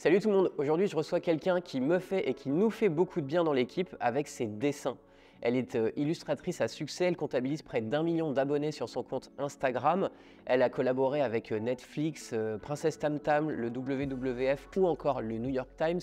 Salut tout le monde, aujourd'hui je reçois quelqu'un qui me fait et qui nous fait beaucoup de bien dans l'équipe avec ses dessins. Elle est illustratrice à succès, elle comptabilise près d'1 million d'abonnés sur son compte Instagram. Elle a collaboré avec Netflix, Princesse Tam Tam, le WWF ou encore le New York Times.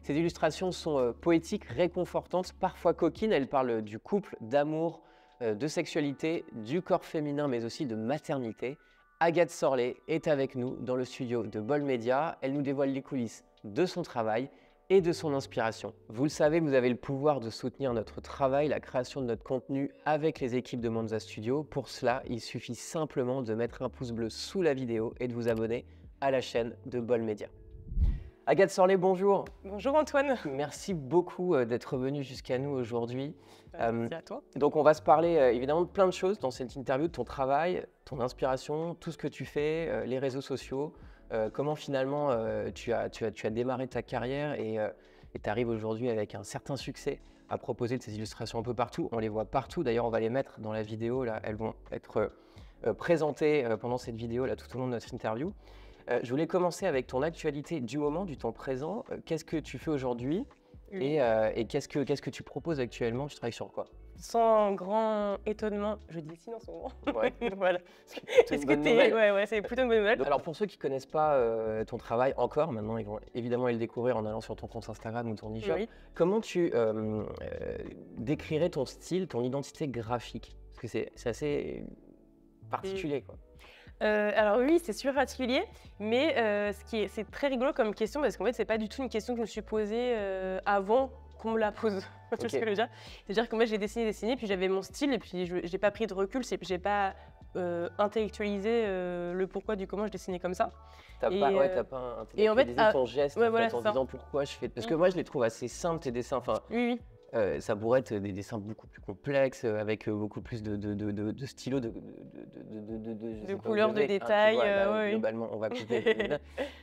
Ses illustrations sont poétiques, réconfortantes, parfois coquines. Elle parle du couple, d'amour, de sexualité, du corps féminin mais aussi de maternité. Agathe Sorlet est avec nous dans le studio de Bol Media. Elle nous dévoile les coulisses de son travail et de son inspiration. Vous le savez, vous avez le pouvoir de soutenir notre travail, la création de notre contenu avec les équipes de Monza Studio. Pour cela, il suffit simplement de mettre un pouce bleu sous la vidéo et de vous abonner à la chaîne de Bol Media. Agathe Sorlet, bonjour. Bonjour Antoine. Merci beaucoup d'être venu jusqu'à nous aujourd'hui. Merci à toi. Donc on va se parler évidemment de plein de choses dans cette interview, de ton travail, ton inspiration, tout ce que tu fais, les réseaux sociaux, comment finalement tu as démarré ta carrière et tu arrives aujourd'hui avec un certain succès à proposer de ces illustrations un peu partout. On les voit partout, d'ailleurs on va les mettre dans la vidéo, là, elles vont être présentées pendant cette vidéo là, tout au long de notre interview. Je voulais commencer avec ton actualité du moment, du temps présent. Qu'est-ce que tu fais aujourd'hui et qu'est-ce que tu proposes actuellement? Tu travailles sur quoi? Sans grand étonnement, je dessine en ce moment. Ouais. Voilà. Est-ce que t'es... Ouais, c'est plutôt une bonne nouvelle. Alors pour ceux qui ne connaissent pas ton travail encore, maintenant ils vont évidemment le découvrir en allant sur ton compte Instagram ou ton e-shop. Oui. Comment tu décrirais ton style, ton identité graphique? Parce que c'est assez particulier, quoi. Alors oui, c'est super particulier, mais c'est très rigolo comme question parce qu'en fait, c'est pas du tout une question que je me suis posée avant qu'on me la pose. Tu vois ce que je veux dire? C'est-à-dire que moi, j'ai dessiné, puis j'avais mon style, et puis j'ai pas pris de recul, j'ai pas intellectualisé le pourquoi du comment je dessinais comme ça. T'as pas intellectualisé ton geste en disant pourquoi je fais... Parce que moi, je les trouve assez simples, tes dessins. Enfin, oui. Ça pourrait être des dessins beaucoup plus complexes, avec beaucoup plus de stylos, de couleurs, de détails. Voilà, globalement, on va couper.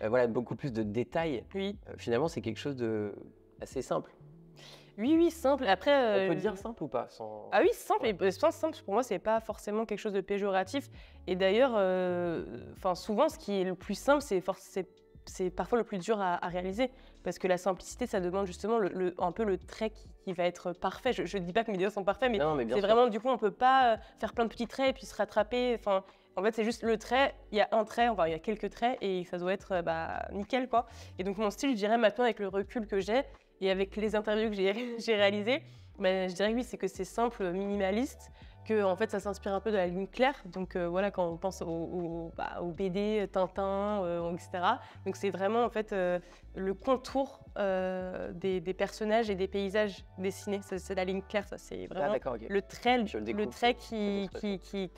Voilà, beaucoup plus de détails. Oui. Finalement, c'est quelque chose d'assez simple. Oui, simple. Après, on peut dire simple ou pas sans... Ah oui, simple. Ouais. Et simple, pour moi, c'est pas forcément quelque chose de péjoratif. Et d'ailleurs, souvent, ce qui est le plus simple, c'est parfois le plus dur à réaliser, parce que la simplicité, ça demande justement un peu le trait qui va être parfait. Je ne dis pas que mes dessins sont parfaits, mais c'est vraiment, du coup, on ne peut pas faire plein de petits traits et puis se rattraper. En fait, c'est juste le trait, il y a un trait, il y a quelques traits et ça doit être nickel, quoi. Et donc, mon style, je dirais maintenant, avec le recul que j'ai et avec les interviews que j'ai réalisées, je dirais oui, c'est que c'est simple, minimaliste, que en fait ça s'inspire un peu de la ligne claire, donc voilà, quand on pense au BD, Tintin, etc. Donc c'est vraiment en fait le contour des personnages et des paysages dessinés, c'est la ligne claire, ça c'est vraiment le trait qui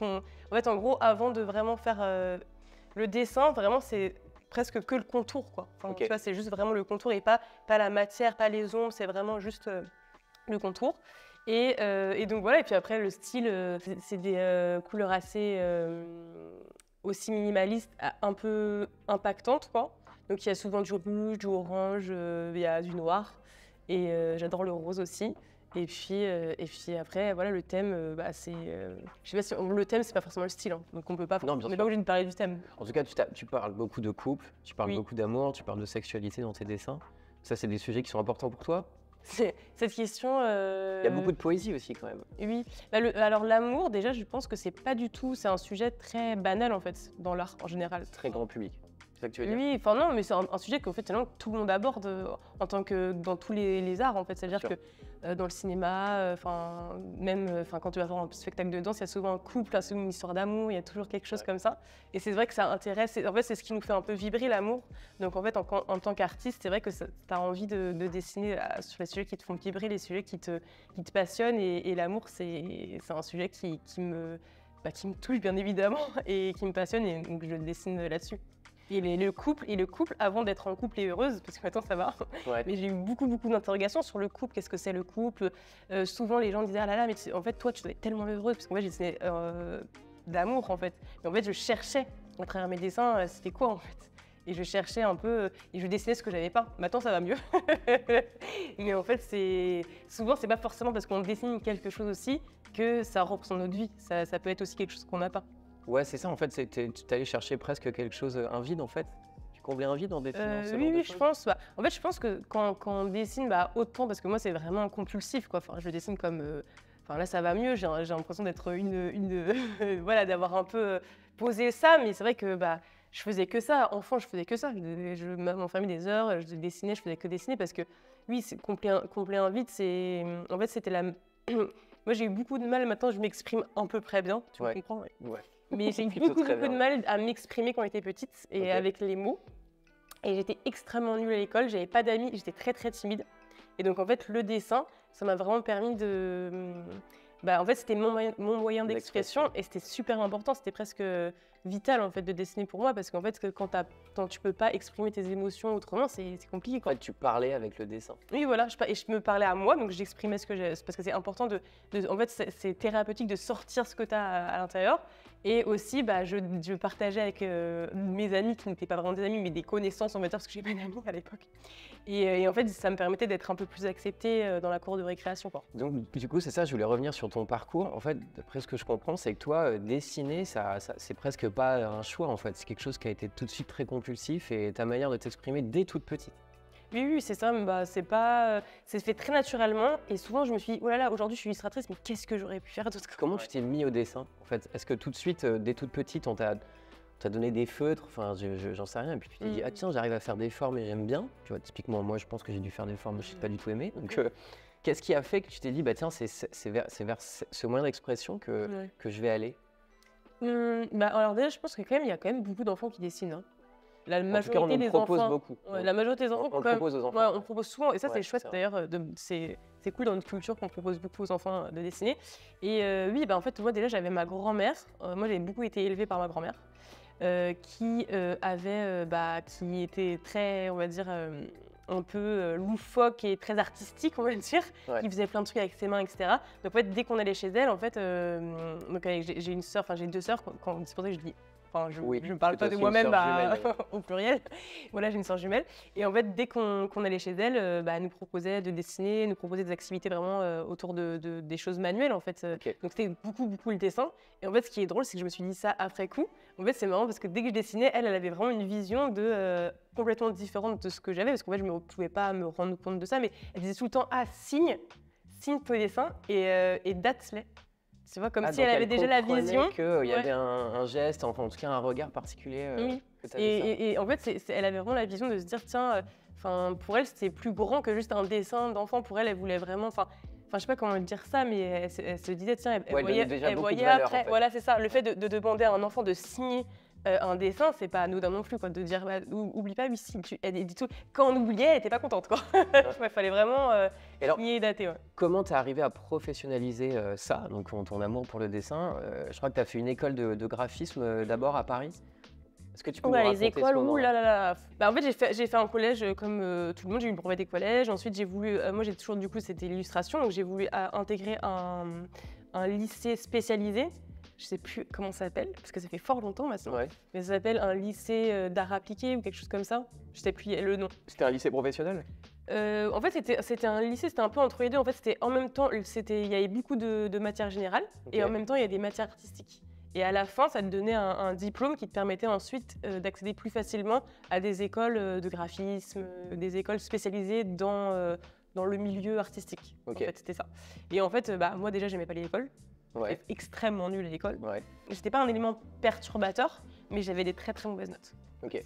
en fait en gros avant de vraiment faire le dessin, vraiment c'est presque que le contour, quoi. Tu vois, c'est juste vraiment le contour et pas la matière, pas les ombres, c'est vraiment juste le contour. Et donc voilà, et puis après le style, c'est des couleurs assez aussi minimalistes, un peu impactantes, quoi. Donc il y a souvent du rouge, du orange, il y a du noir, et j'adore le rose aussi. Et puis après, voilà, le thème, c'est... je sais pas si le thème, c'est pas forcément le style, hein, donc on peut pas... on n'est pas obligé de parler du thème. En tout cas, tu parles beaucoup de couple, tu parles beaucoup d'amour, tu parles de sexualité dans tes dessins. Ça, c'est des sujets qui sont importants pour toi? Cette question... Il y a beaucoup de poésie aussi, quand même. Oui. Alors, l'amour, déjà, je pense que c'est pas du tout... C'est un sujet très banal, en fait, dans l'art, en général. Très grand public. C'est ça que tu veux dire? Oui, non, mais c'est un sujet qu'en fait, tout le monde aborde en tant que dans tous les arts, en fait. C'est-à-dire que dans le cinéma, même quand tu vas voir un spectacle de danse, il y a souvent un couple, souvent une histoire d'amour, il y a toujours quelque chose comme ça. Et c'est vrai que ça intéresse. En fait, c'est ce qui nous fait un peu vibrer, l'amour. Donc en fait, en tant qu'artiste, c'est vrai que tu as envie de dessiner sur les sujets qui te font vibrer, les sujets qui te passionnent. Et l'amour, c'est un sujet qui me touche, bien évidemment, et qui me passionne. Et donc je dessine là-dessus. Et le couple, avant d'être en couple et heureuse, parce que maintenant ça va, mais j'ai eu beaucoup d'interrogations sur le couple, qu'est-ce que c'est le couple. Souvent les gens disaient ah là là, mais en fait toi tu dois être tellement heureuse, parce qu'en fait j'ai dessiné d'amour en fait. Mais en fait je cherchais à travers mes dessins, c'était quoi en fait. Et je cherchais un peu, et je dessinais ce que j'avais pas. Maintenant ça va mieux. Mais en fait souvent c'est pas forcément parce qu'on dessine quelque chose aussi que ça représente notre vie. Ça peut être aussi quelque chose qu'on n'a pas. Ouais, c'est ça, en fait, tu allé chercher presque quelque chose, un vide, en fait. combler un vide en dessinant ce genre Oui, de oui, je choses? pense. En fait, je pense que quand on dessine, autant, parce que moi, c'est vraiment compulsif, quoi. Enfin, je dessine comme. Enfin, là, ça va mieux. J'ai l'impression d'être voilà, d'avoir un peu posé ça. Mais c'est vrai que je faisais que ça. Enfant, je faisais que ça. Je m'enfermais des heures, je dessinais, je faisais que dessiner parce que, oui, combler un vide, c'est. En fait, c'était la. Moi, j'ai eu beaucoup de mal. Maintenant, je m'exprime à peu près bien. Tu me Ouais. comprends? Ouais. Ouais. Mais j'ai eu Plutôt beaucoup, très beaucoup de bien. mal à m'exprimer quand j'étais petite et Ok. avec les mots. Et j'étais extrêmement nulle à l'école, j'avais pas d'amis, j'étais très très timide. Et donc en fait, le dessin, ça m'a vraiment permis de. En fait, c'était mon moyen d'expression et c'était super important, c'était presque vital en fait de dessiner pour moi parce qu'en fait, quand tu peux pas exprimer tes émotions autrement, c'est compliqué En quoi. fait, tu parlais avec le dessin. Oui, voilà, et je me parlais à moi, donc j'exprimais ce que j'ai, parce que c'est important en fait, c'est thérapeutique de sortir ce que tu as à l'intérieur. Et aussi, je partageais avec mes amis qui n'étaient pas vraiment des amis, mais des connaissances, on va dire, parce que j'ai pas d'amis à l'époque. Et en fait, ça me permettait d'être un peu plus acceptée dans la cour de récréation, quoi. Donc, du coup, c'est ça, je voulais revenir sur ton parcours. En fait, d'après ce que je comprends, c'est que toi, dessiner, c'est presque pas un choix, en fait. C'est quelque chose qui a été tout de suite très compulsif et ta manière de t'exprimer dès toute petite. Oui, oui, c'est ça, c'est pas, c'est fait très naturellement. Et souvent, je me suis dit, oh là là, aujourd'hui, je suis illustratrice, mais qu'est-ce que j'aurais pu faire d'autre? Comment tu t'es mis au dessin, en fait? Est-ce que tout de suite, dès toute petite, on t'a donné des feutres, enfin, j'en sais rien, et puis tu t'es dit, ah tiens, j'arrive à faire des formes et j'aime bien. Tu vois, typiquement, moi, je pense que j'ai dû faire des formes, mais je n'ai pas du tout aimé. Donc, qu'est-ce qui a fait que tu t'es dit, bah tiens, c'est vers ce moyen d'expression que je vais aller? Alors déjà, je pense que quand même, il y a quand même beaucoup d'enfants qui dessinent, hein. La En tout cas, on majorité en des propose enfants, beaucoup. ouais, la majorité des enfants, On le quand même, propose aux enfants. ouais, on propose souvent, et ça Ouais, c'est chouette c'est vrai. d'ailleurs, c'est cool dans notre culture qu'on propose beaucoup aux enfants de dessiner. Et oui, en fait, moi déjà j'avais ma grand-mère, moi j'ai beaucoup été élevée par ma grand-mère, qui était très, on va dire, un peu loufoque et très artistique, on va dire, Ouais. qui faisait plein de trucs avec ses mains, etc. Donc en fait, dès qu'on allait chez elle, en fait, j'ai une sœur, enfin j'ai deux sœurs, c'est pour ça que je dis. Enfin, Oui, je ne parle parce pas que de t'as aussi une moi-même sœur jumelle, au pluriel. Voilà, j'ai une sœur jumelle. Et en fait, dès qu'on allait chez elle, elle nous proposait de dessiner, nous proposait des activités vraiment autour des choses manuelles, en fait. Ok. Donc c'était beaucoup, beaucoup le dessin. Et en fait, ce qui est drôle, c'est que je me suis dit ça après coup. En fait, c'est marrant parce que dès que je dessinais, elle avait vraiment une vision complètement différente de ce que j'avais. Parce qu'en fait, je ne pouvais pas me rendre compte de ça. Mais elle disait tout le temps, ah, signe ton dessin et date-les. Tu vois, comme si elle avait déjà la vision. Qu'il y avait un geste, enfin en tout cas un regard particulier. Oui. Que t'avais ça. Et en fait, elle avait vraiment la vision de se dire, tiens, pour elle, c'était plus grand que juste un dessin d'enfant. Pour elle, elle voulait vraiment, je sais pas comment dire ça, mais elle se disait, tiens, Ouais, elle donnait déjà beaucoup de valeur, après, en fait. voilà, c'est ça, le fait de demander à un enfant de signer un dessin, c'est pas anodin non plus, quoi, de dire, oublie pas, oui, signe. Elle dit tout. Quand on oubliait, elle était pas contente, quoi. Il fallait vraiment Et alors, signer et dater, ouais. comment tu es arrivé à professionnaliser ça, donc ton amour pour le dessin? Je crois que tu as fait une école de graphisme d'abord à Paris. Est-ce que tu peux nous Les raconter écoles, ce moment-là? En fait, j'ai fait un collège comme tout le monde, j'ai eu le brevet des collèges. Ensuite, j'ai voulu, moi j'ai toujours, du coup, c'était l'illustration, donc j'ai voulu intégrer un lycée spécialisé. Je sais plus comment ça s'appelle, parce que ça fait fort longtemps maintenant. Ouais. Mais ça s'appelle un lycée d'art appliqué ou quelque chose comme ça. Je sais plus le nom. C'était un lycée professionnel? En fait, c'était un lycée, c'était un peu entre les deux. En fait, c'était en même temps, il y avait beaucoup de matières générales et en même temps, il y a des matières artistiques. Et à la fin, ça te donnait un diplôme qui te permettait ensuite d'accéder plus facilement à des écoles de graphisme, des écoles spécialisées dans le milieu artistique. Ok. En fait, c'était ça. Et en fait, moi déjà, j'aimais pas l'école. Ouais. J'étais extrêmement nulle à l'école. Ouais. J'étais pas un élément perturbateur, mais j'avais des très très mauvaises notes. Ok.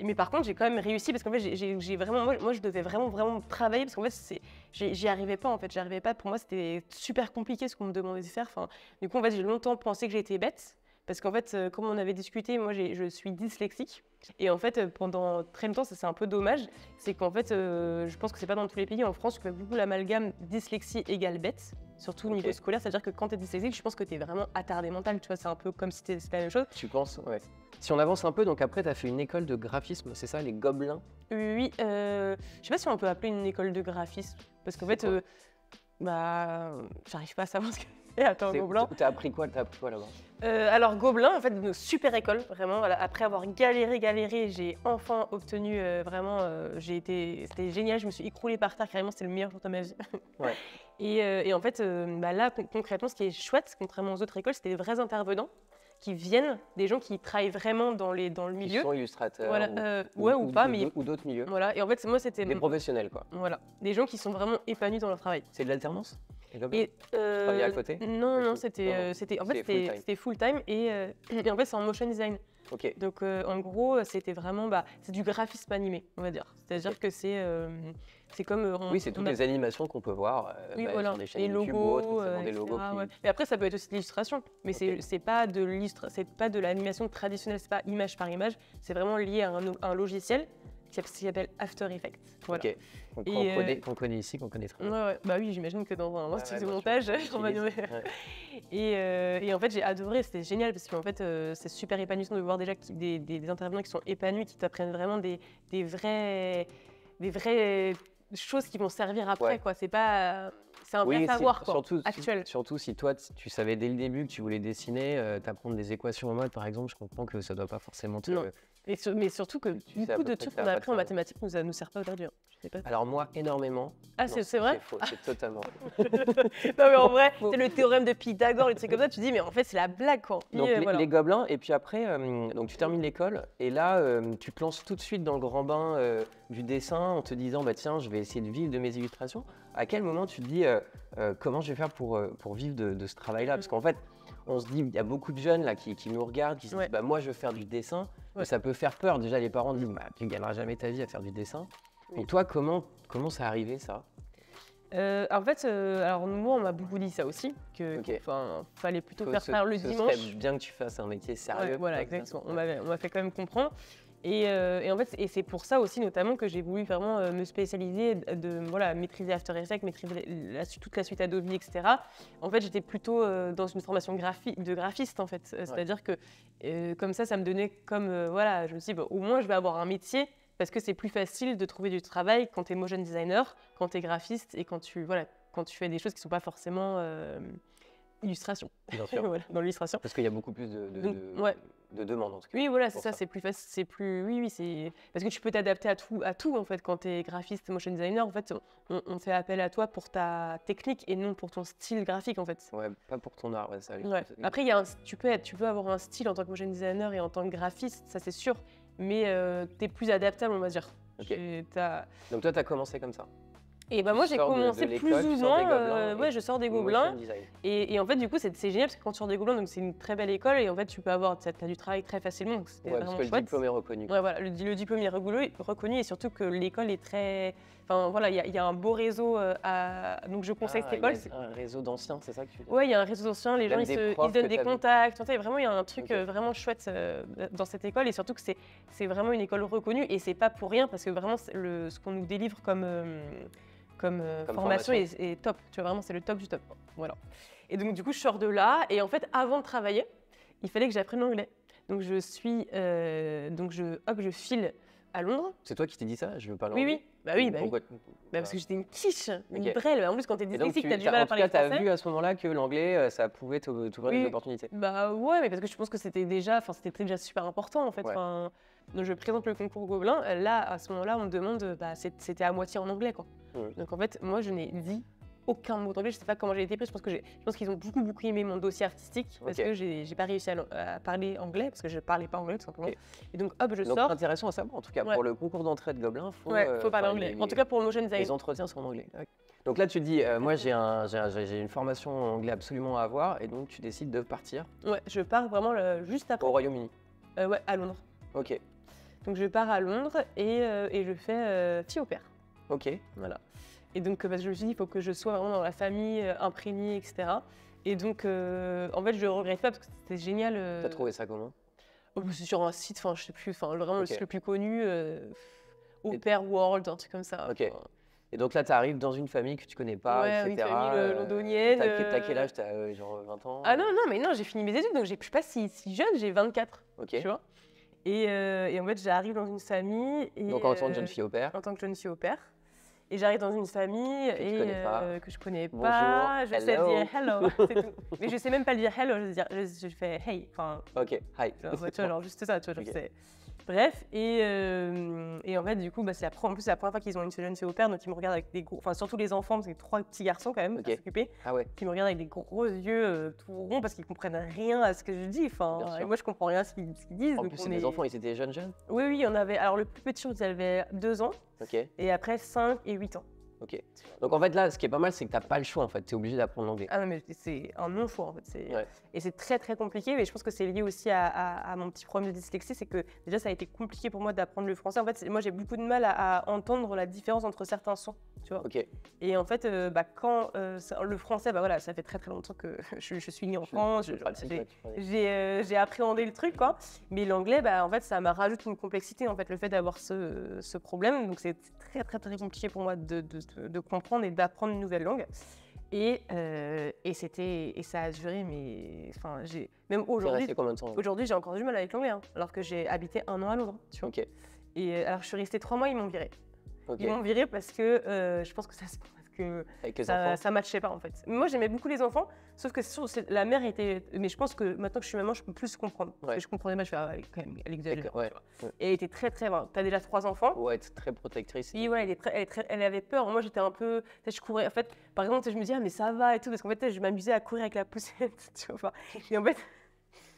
Mais par contre, j'ai quand même réussi parce qu'en fait, j'ai vraiment, moi, je devais vraiment travailler parce qu'en fait, j'y arrivais pas en fait. J'arrivais pas. Pour moi, c'était super compliqué ce qu'on me demandait de faire. Enfin, du coup, en fait, j'ai longtemps pensé que j'étais bête parce qu'en fait, comme on avait discuté, moi, je suis dyslexique. Et en fait, pendant très longtemps, ça c'est un peu dommage. C'est qu'en fait, je pense que c'est pas dans tous les pays. En France, on fait beaucoup l'amalgame dyslexie égale bête, surtout au niveau scolaire. C'est-à-dire que quand tu es dyslexique, je pense que tu es vraiment attardé mental. Tu vois, c'est un peu comme si c'était la même chose. Tu penses? Ouais. Si on avance un peu, donc après, tu as fait une école de graphisme, c'est ça, les Gobelins? Oui, je sais pas si on peut appeler une école de graphisme. Parce qu'en fait, j'arrive pas à savoir ce que c'est. Attends, Gobelin. T'as appris quoi là-bas? Alors Gobelin, en fait, une super école, vraiment. Voilà. Après avoir galéré, j'ai enfin obtenu c'était génial. Je me suis écroulée par terre, carrément, c'était le meilleur jour de ma vie. Ouais. Et en fait, là, concrètement, ce qui est chouette, contrairement aux autres écoles, c'était des vrais intervenants qui viennent, des gens qui travaillent vraiment dans le Qui milieu. sont illustrateurs Voilà, ouais, ou pas, mais ou d'autres milieux. voilà. Et en fait, moi, c'était Des professionnels, quoi. voilà, des gens qui sont vraiment épanouis dans leur travail. C'est de l'alternance? Et travaillais à côté? non, non, Non, c'était en fait full-time. c'était full time et en fait c'est en motion design. Ok. Donc en gros, c'était vraiment c'est du graphisme animé, on va dire. C'est-à-dire Ok. que c'est comme Oui, c'est toutes les animations qu'on peut voir oui, voilà, sur des chaînes les YouTube logos, ou autres, forcément des etc., logos. ouais. Mais après, ça peut être aussi de l'illustration. Mais Ok. c'est pas de l'animation traditionnelle, c'est pas image par image. C'est vraiment lié à un logiciel qui s'appelle After Effects. Voilà. Ok. Donc, qu'on connaît ici, qu'on connaît très bien. Ouais. Bah oui, j'imagine que dans un institut de bien sûr, montage, on on va utilise. dire. Ouais. Et en fait, j'ai adoré, c'était génial parce qu'en fait, c'est super épanouissant de voir déjà des intervenants qui sont épanouis, qui t'apprennent vraiment des vraies choses qui vont servir après, Ouais. quoi. C'est pas, c'est un vrai Oui, savoir, quoi, surtout, actuel. surtout si toi, tu savais dès le début que tu voulais dessiner, t'apprendre des équations en maths, par exemple, je comprends que ça doit pas forcément te... Non. Mais surtout que Tu sais à beaucoup peu de près trucs que ça qu'on va a pas appris en te mathématiques nous sert pas aujourd'hui. Hein. Je sais pas. Alors moi, énormément. Ah, Non, c'est vrai? faux, c'est totalement Non, mais en vrai, c'est le théorème de Pythagore, les trucs comme ça, tu te dis, mais en fait, c'est la blague, quoi. Puis, Donc voilà. les gobelins, et puis après, donc tu termines l'école, et là, tu te lances tout de suite dans le grand bain du dessin en te disant, bah tiens, je vais essayer de vivre de mes illustrations. À quel moment tu te dis, comment je vais faire pour vivre de ce travail-là? Parce qu'en fait, on se dit, il y a beaucoup de jeunes là qui nous regardent, qui se disent, bah moi, je veux faire du dessin. Ouais. Et ça peut faire peur. Déjà, les parents disent, bah, tu ne gagneras jamais ta vie à faire du dessin. Oui. Donc toi, comment ça arrivé, ça? En fait, alors nous, on m'a beaucoup dit ça aussi, que Ok. fallait plutôt Que faire le ce dimanche. serait bien que tu fasses un métier sérieux. Ouais, voilà, comme ça. exactement. On m'a fait quand même comprendre. Et en fait, c'est pour ça aussi notamment que j'ai voulu vraiment me spécialiser, voilà, maîtriser After Effects, maîtriser toute la suite Adobe, etc. En fait, j'étais plutôt dans une formation de graphiste en fait. C'est-à-dire que comme ça me donnait voilà, je me suis dit, bah, au moins je vais avoir un métier parce que c'est plus facile de trouver du travail quand tu es motion designer, quand tu es graphiste et quand tu fais des choses qui ne sont pas forcément illustration. Bien sûr. Voilà, dans l'illustration. Parce qu'il y a beaucoup plus Ouais. de demandes en tout cas. Oui, voilà, c'est pour ça, c'est plus facile, c'est plus... Oui, c'est... Parce que tu peux t'adapter à tout, en fait, quand tu es graphiste, motion designer, en fait, on fait appel à toi pour ta technique et non pour ton style graphique, en fait. Ouais, pas pour ton art, ouais, ça. Ouais. Après, tu peux avoir un style en tant que motion designer et en tant que graphiste, ça c'est sûr, mais tu es plus adaptable, on va dire. Ok. Donc toi, tu as commencé comme ça. Et bah moi j'ai commencé plus ou moins, ouais, je sors des Gobelins et en fait du coup c'est génial parce que quand tu sors des Gobelins donc c'est une très belle école et en fait tu peux avoir t'as du travail très facilement donc c'était ouais, parce vraiment que chouette. le diplôme est reconnu. Ouais voilà, le diplôme est reconnu et surtout que l'école est très, enfin voilà il y a un beau réseau donc je conseille cette école. Il y a un réseau d'anciens, c'est ça que tu dis? Ouais, il y a un réseau d'anciens, les gens ils se donnent des contacts, vraiment il y a un truc vraiment chouette dans cette école et surtout que c'est vraiment une école reconnue et c'est pas pour rien parce que vraiment ce qu'on nous délivre comme formation est top, tu vois, vraiment c'est le top du top, voilà. Et donc du coup je sors de là et en fait avant de travailler, il fallait que j'apprenne l'anglais. Donc je file à Londres. C'est toi qui t'es dit ça? Je veux parler Oui, anglais. oui. Bah oui. Pourquoi? Parce que j'étais une quiche, une Ok. brêle. En plus quand t'es dyslexique, t'as du mal à parler En tout cas, français. t'as vu à ce moment-là que l'anglais, ça pouvait t'ouvrir des opportunités. Bah ouais, mais parce que je pense que c'était déjà super important en fait. Ouais. Donc je présente le concours Gobelin, là à ce moment-là on me demande, c'était à moitié en anglais quoi. Donc en fait moi je n'ai dit aucun mot d'anglais, je sais pas comment j'ai été prise, je pense qu'ils ont beaucoup aimé mon dossier artistique parce que j'ai pas réussi à parler anglais parce que je parlais pas anglais tout simplement. Et donc hop je donc, sors. intéressant à savoir en tout cas pour le concours d'entrée de Gobelin, faut parler anglais. En tout cas pour le motion design. Les entretiens sont en anglais. Donc là tu te dis, moi j'ai une formation en anglais absolument à avoir et donc tu décides de partir. Ouais, je pars vraiment juste après. Au Royaume-Uni. Ouais, à Londres. Ok. Donc je pars à Londres et je fais fille au père. Ok. Voilà. Et donc je me suis dit, il faut que je sois vraiment dans la famille, imprégnée, etc. Et donc en fait je ne regrette pas parce que c'était génial. T'as trouvé ça comment? C'est sur un site, je sais plus, vraiment le site le plus connu, Au Pair World, un truc comme ça. Ok. Et donc là, tu arrives dans une famille que tu connais pas, etc. Une famille londonienne. T'as quel âge? T'as genre 20 ans? Ah non, mais j'ai fini mes études, donc je suis pas si jeune, j'ai 24. Ok. Tu vois. Et en fait, j'arrive dans une famille. Donc en tant que jeune fille au père. En tant que jeune fille au père. Et j'arrive dans une famille que je connais Bonjour, pas. Je sais dire hello, c'est tout. Mais je sais même pas le dire hello, je fais hey. Ok, hi. Tu vois, genre juste ça, tu vois, Okay. Bref, et en fait, du coup, bah, en plus, c'est la première fois qu'ils ont une jeune fille au père, donc ils me regardent avec des gros. Enfin, surtout les enfants, parce que 3 petits garçons quand même, à s'occuper. Ah ouais. Qui me regardent avec des gros yeux tout ronds parce qu'ils comprennent rien à ce que je dis. Enfin, et moi, je comprends rien à ce qu'ils disent. En donc plus, c'est des enfants, ils étaient jeunes. Oui, oui, il y en avait. Alors, le plus petit, il avait 2 ans. Ok. Et après, 5 et 8 ans. Ok. Donc en fait là, ce qui est pas mal, c'est que t'as pas le choix en fait. T'es obligé d'apprendre l'anglais. Ah non, mais c'est un non-choix en fait. Ouais. Et c'est très très compliqué, mais je pense que c'est lié aussi à mon petit problème de dyslexie, c'est que déjà ça a été compliqué pour moi d'apprendre le français. En fait, moi j'ai beaucoup de mal à entendre la différence entre certains sons, tu vois. Ok. Et en fait, quand le français, bah voilà, ça fait très très longtemps que je suis née en France, j'ai appréhendé le truc, quoi. Mais l'anglais, bah en fait, ça m'a rajouté une complexité, en fait, le fait d'avoir ce problème. Donc c'est très très très compliqué pour moi de comprendre et d'apprendre une nouvelle langue. Et ça a duré, mais enfin, même aujourd'hui. Resté combien de temps? Aujourd'hui, j'ai encore du mal avec l'anglais, hein, alors que j'ai habité 1 an à Londres, tu vois. Ok. Et alors, je suis restée 3 mois, ils m'ont virée. Ok. Ils m'ont virée parce que je pense que ça matchait pas en fait. Moi, j'aimais beaucoup les enfants, sauf que la mère était. Mais je pense que maintenant que je suis maman, je peux plus comprendre. Parce que je comprenais pas, je fais quand même, elle exagère. Ouais. Et elle était très très. T'as déjà 3 enfants. Ouais, très protectrice. Oui, ouais, elle avait peur. Moi, j'étais un peu. Je courais. En fait, par exemple, je me disais, ah, mais ça va et tout, parce qu'en fait, je m'amusais à courir avec la poussette, tu vois. Et en fait.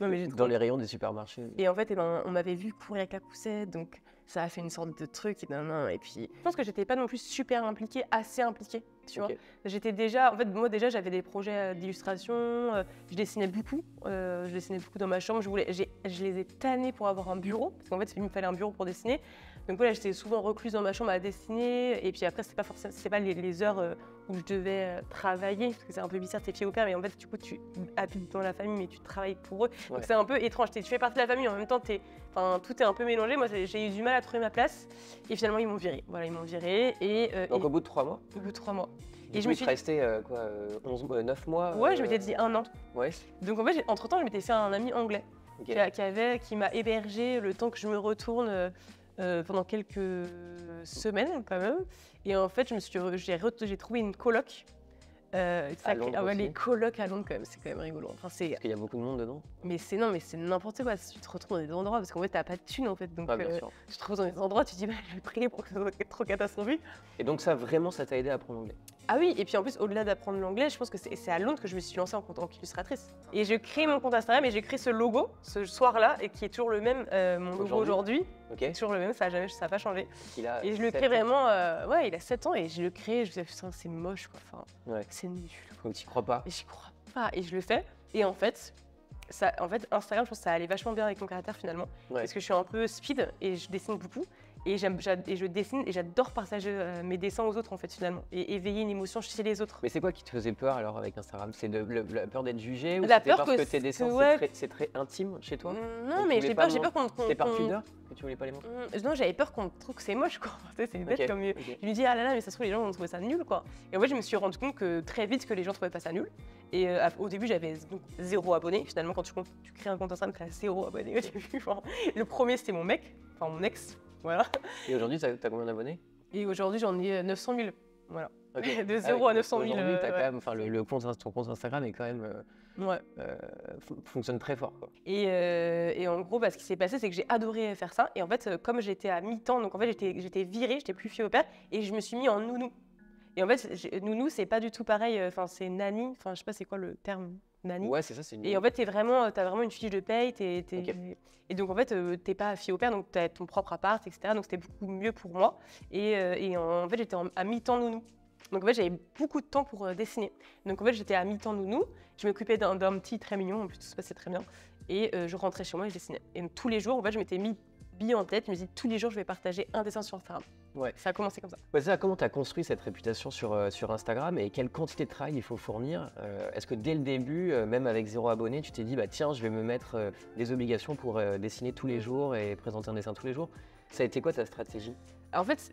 Non, mais dans les rayons des supermarchés. Et en fait, on m'avait vu courir avec la poussette, donc ça a fait une sorte de truc. Et puis, je pense que j'étais pas non plus super impliquée, assez impliquée, tu vois. J'étais déjà, en fait, moi déjà, j'avais des projets d'illustration, je dessinais beaucoup dans ma chambre. Je les ai tannés pour avoir un bureau, parce qu'en fait, il me fallait un bureau pour dessiner. Donc voilà, j'étais souvent recluse dans ma chambre à dessiner, et puis après, c'était pas les heures où je devais travailler, parce que c'est un peu bizarre, t'es fille au père, mais en fait, du coup, tu habites dans la famille, mais tu travailles pour eux. Donc c'est un peu étrange, tu fais partie de la famille, en même temps, tout est un peu mélangé. Moi, j'ai eu du mal à trouver ma place, et finalement, ils m'ont virée. Voilà, ils m'ont virée. Donc au bout de 3 mois? Au bout de 3 mois. Et je me suis resté 9 mois? Ouais, je m'étais dit 1 an. Ouais. Donc en fait, entre-temps, je m'étais fait un ami anglais qui m'a hébergé le temps que je me retourne pendant quelques semaines quand même. Et en fait, j'ai trouvé une coloc. Les colocs à Londres, quand même, c'est quand même rigolo. Enfin, parce qu'il y a beaucoup de monde dedans. Mais c'est n'importe quoi. Si tu te retrouves dans des endroits, parce qu'en fait, t'as pas de thunes en fait. Donc, tu te retrouves dans des endroits, tu te dis, bah, je vais prier pour que ça soit trop catastrophique. Et donc, ça t'a aidé à apprendre l'anglais? Ah oui, et puis en plus, au-delà d'apprendre l'anglais, je pense que c'est à Londres que je me suis lancée en tant qu'illustratrice. Et je crée mon compte Instagram et j'ai créé ce logo ce soir-là, et qui est toujours le même, mon logo aujourd'hui. Okay. Toujours le même, ça n'a pas changé. Et je le crée ans. vraiment, il a 7 ans, et je le crée, je me dis, c'est moche quoi, enfin, c'est nul. Donc tu crois pas? Et j'y crois pas, et je le fais. Et en fait, Instagram, je pense que ça allait vachement bien avec mon caractère finalement. Parce que je suis un peu speed et je dessine beaucoup. Et je dessine et j'adore partager mes dessins aux autres en fait finalement. Et éveiller une émotion chez les autres. Mais c'est quoi qui te faisait peur alors avec Instagram? C'est la peur d'être jugé, ou la peur parce que tes dessins c'est très intime chez toi? Non, mais j'ai peur qu'on... C'était par pudeur que tu voulais pas les montrer? Non, j'avais peur qu'on trouve que c'est moche quoi. C'est bête comme... Je me dis, ah là là, mais ça se trouve les gens vont trouver ça nul quoi. Et en fait, je me suis rendu compte que très vite que les gens trouvaient pas ça nul. Et au début, j'avais 0 abonnés. Finalement, quand tu crées un compte Instagram, tu as 0 abonnés au début. Le premier, c'était mon mec, enfin mon ex. Voilà. Et aujourd'hui, t'as combien d'abonnés? Et aujourd'hui, j'en ai 900 000. Voilà. Okay. De 0 à 900 000. Aujourd'hui, t'as quand même, ton compte Instagram est quand même fonctionne très fort, quoi. Et en gros, ce qui s'est passé, c'est que j'ai adoré faire ça. Et en fait, comme j'étais à mi-temps, donc en fait, j'étais virée, j'étais plus fille au père, et je me suis mis en nounou. Et en fait, nounou, c'est pas du tout pareil. Enfin, c'est nanny. Enfin, je sais pas c'est quoi le terme. Nanny. Ouais, c'est ça, c'est une... Et en fait, t'as vraiment une fiche de paye. Okay. Et donc, en fait, t'es pas fille au père, donc t'as ton propre appart, etc. Donc, c'était beaucoup mieux pour moi. Et en fait, j'étais à mi-temps nounou. Donc, en fait, j'avais beaucoup de temps pour dessiner. Donc, en fait, j'étais à mi-temps nounou. Je m'occupais d'un petit très mignon. En plus, tout se passait très bien. Et je rentrais chez moi et je dessinais. Et tous les jours, en fait, je m'étais mis bille en tête. Je me dis, tous les jours, je vais partager un dessin sur Instagram. Ouais. Ça a commencé comme ça. Ouais, ça, comment tu as construit cette réputation sur Instagram, et quelle quantité de travail il faut fournir? Est-ce que dès le début, même avec 0 abonné, tu t'es dit, bah tiens, je vais me mettre des obligations pour dessiner tous les jours et présenter un dessin tous les jours? Ça a été quoi ta stratégie? En fait,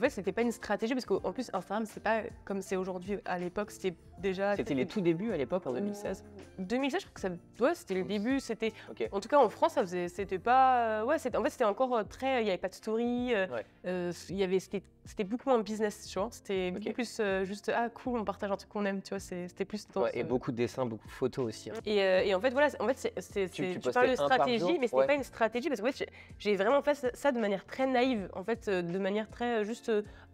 c'était pas une stratégie parce qu'en plus Instagram c'est pas comme c'est aujourd'hui. À l'époque, c'était déjà. C'était les tout débuts à l'époque en 2016. 2016, je crois que c'était le début. C'était. Ok. En tout cas en France, c'était pas. En fait, c'était encore très. Il y avait pas de story. C'était beaucoup moins business, tu vois. C'était beaucoup plus juste cool, on partage un truc qu'on aime, tu vois. C'était plus. Et beaucoup de dessins, beaucoup de photos aussi. Hein. Et en fait voilà, tu parles de stratégie, mais c'était pas une stratégie parce que en fait, j'ai vraiment fait ça de manière très naïve, en fait, de manière très juste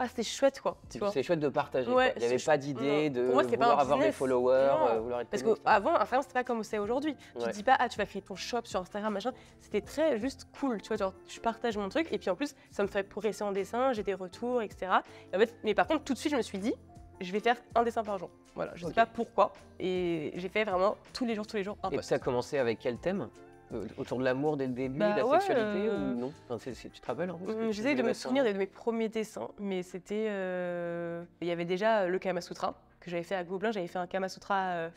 c'était chouette quoi. C'est chouette de partager. Ouais, il n'y avait pas d'idée de moi, vouloir avoir des followers, vouloir être parce connu, qu'avant Instagram c'était pas comme c'est aujourd'hui. Tu te dis pas tu vas créer ton shop sur Instagram machin. C'était très juste cool, tu vois, genre je partage mon truc et puis en plus ça me fait progresser en dessin, j'ai des retours, etc. Et en fait, mais par contre tout de suite je me suis dit je vais faire un dessin par jour. Voilà, je sais pas pourquoi. Et j'ai fait vraiment tous les jours un post. Ça a commencé avec quel thème? Autour de l'amour dès le début, la sexualité ou non? Enfin, tu te rappelles J'essaie de me souvenir de mes premiers dessins, mais c'était... Il y avait déjà le Kama Sutra que j'avais fait à Gobelin. J'avais fait un Kama Sutra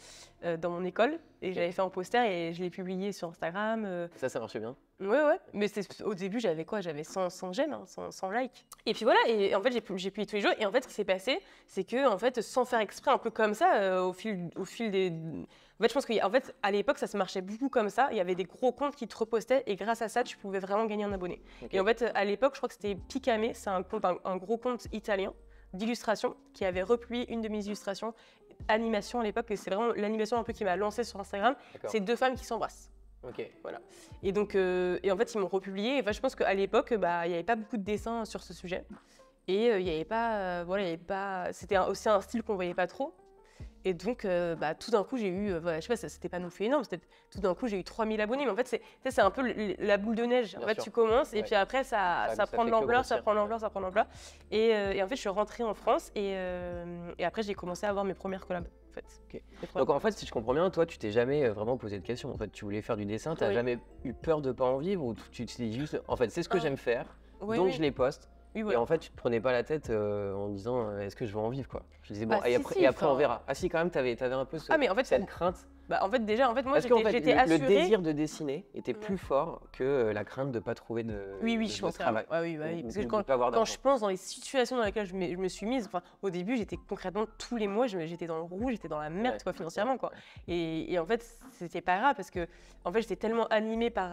dans mon école et j'avais fait en poster et je l'ai publié sur Instagram. Ça marchait bien? Ouais. Mais au début, j'avais quoi? J'avais 100 j'aime, 100 likes. Et puis voilà, et en fait, j'ai publié tous les jours. Et en fait, ce qui s'est passé, c'est que, en fait, sans faire exprès, un peu comme ça, au fil des... En fait, je pense qu'en fait, à l'époque, ça se marchait beaucoup comme ça. Il y avait des gros comptes qui te repostaient et grâce à ça, tu pouvais vraiment gagner un abonné. Okay. Et en fait, à l'époque, je crois que c'était Picame, c'est un gros compte italien d'illustration qui avait republié une de mes illustrations, animation à l'époque. Et c'est vraiment l'animation un peu qui m'a lancée sur Instagram. C'est 2 femmes qui s'embrassent. Ok. Voilà. Et donc, et en fait, ils m'ont republié. Enfin, je pense qu'à l'époque, il n'y avait pas beaucoup de dessins sur ce sujet. Et il n'y avait pas, c'était aussi un style qu'on voyait pas trop. Et donc, tout d'un coup, j'ai eu, je sais pas, c'était pas non plus énorme, tout d'un coup, j'ai eu 3000 abonnés. Mais en fait, c'est un peu la boule de neige. En fait, tu commences et puis après, ça prend de l'ampleur, ça prend de l'ampleur. Et en fait, je suis rentrée en France et après, j'ai commencé à avoir mes premières collabs. En fait. Okay. Donc, en fait, si je comprends bien, toi, tu t'es jamais vraiment posé de questions. En fait, tu voulais faire du dessin, tu n'as jamais eu peur de pas en vivre ou tu te dis juste, en fait, c'est ce que j'aime faire, donc je les poste. Oui, voilà. Et en fait, tu te prenais pas la tête en disant est-ce que je vais en vivre quoi. Je disais bon, et après on verra. Ah si, quand même, t'avais un peu mais en fait, cette crainte. En fait, déjà, moi, j'étais assurée. Le désir de dessiner était plus fort que la crainte de pas trouver de je pense travail. Oui. Parce que quand je pense dans les situations dans lesquelles je me suis mise, au début, j'étais concrètement tous les mois, j'étais dans le rouge, j'étais dans la merde financièrement quoi. Et en fait, c'était pas grave parce que en fait, j'étais tellement animée par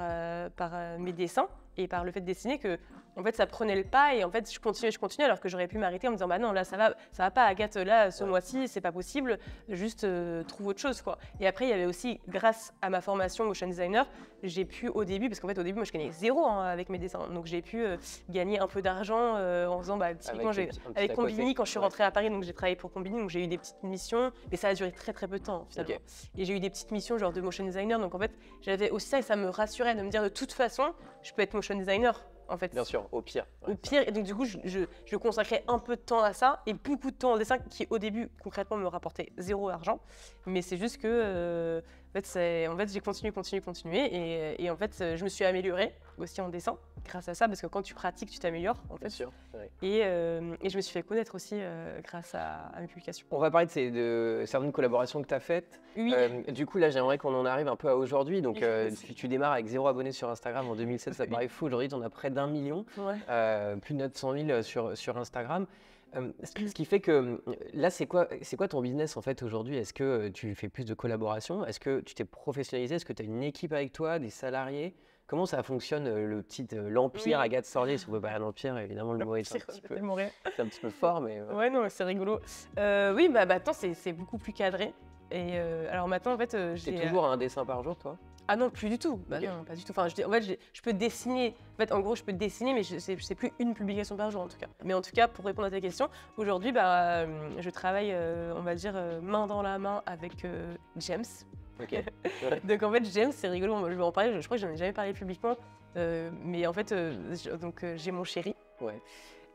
mes dessins et par le fait de dessiner que en fait ça prenait le pas et en fait je continuais alors que j'aurais pu m'arrêter en me disant bah non là ça va pas Agathe, là ce mois-ci c'est pas possible, juste trouve autre chose quoi. Et après il y avait aussi, grâce à ma formation motion designer, j'ai pu au début, parce qu'en fait au début moi je gagnais 0 avec mes dessins, donc j'ai pu gagner un peu d'argent en faisant typiquement avec Combini quand je suis rentrée à Paris, donc j'ai travaillé pour Combini, donc j'ai eu des petites missions, mais ça a duré très peu de temps finalement. Okay. Et j'ai eu des petites missions genre de motion designer, donc en fait j'avais aussi ça et ça me rassurait de me dire de toute façon je peux être motion designer. En fait. Bien sûr, au pire. Au pire, et donc du coup, je consacrais un peu de temps à ça et beaucoup de temps au dessin qui, au début, concrètement, me rapportait 0 argent. Mais c'est juste que, en fait, j'ai continué et en fait, je me suis améliorée aussi en dessin grâce à ça parce que quand tu pratiques, tu t'améliores. En fait. Bien sûr. Et je me suis fait connaître aussi grâce à mes publications. On va parler de certaines collaborations que tu as faites. Oui. Du coup, là, j'aimerais qu'on en arrive un peu à aujourd'hui. Donc, tu démarres avec 0 abonnés sur Instagram en 2007, ça paraît fou. Aujourd'hui, tu en as près d'1 million, plus de 900 000 sur Instagram. Ce qui fait que là, c'est quoi ton business en fait aujourd'hui? Est-ce que tu fais plus de collaborations? Est-ce que tu t'es professionnalisé? Est-ce que tu as une équipe avec toi, des salariés? Comment ça fonctionne l'empire Agathe Sorlier? Si vous pouvez parler d'empire, évidemment, le mot est un petit peu fort, mais... Ouais, non, c'est rigolo. Oui, maintenant, c'est beaucoup plus cadré. Et alors maintenant, en fait... T'es toujours à un dessin par jour, toi? Ah non, plus du tout. Okay. Non, pas du tout. Enfin, en fait, je peux dessiner. En fait, en gros, je peux dessiner, mais c'est plus une publication par jour en tout cas. Mais en tout cas, pour répondre à ta question, aujourd'hui, je travaille, on va dire, main dans la main avec James. Ok. Donc en fait, James, c'est rigolo. Je vais en parler. Je crois que j'en ai jamais parlé publiquement. Mais en fait, j'ai mon chéri. Ouais.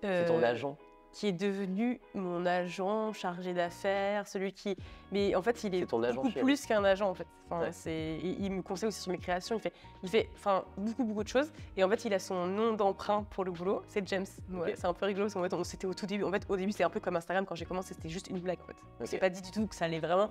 C'est ton agent. Qui est devenu mon agent chargé d'affaires, celui qui... Mais en fait, il est beaucoup plus qu'un agent, en fait. Enfin, il me conseille aussi sur mes créations, il fait beaucoup de choses. Et en fait, il a son nom d'emprunt pour le boulot, c'est James. Ouais, c'est un peu rigolo, parce qu'en fait, c'était au tout début. En fait, au début, c'était un peu comme Instagram, quand j'ai commencé, c'était juste une blague, en fait. On s'est pas dit du tout que ça allait vraiment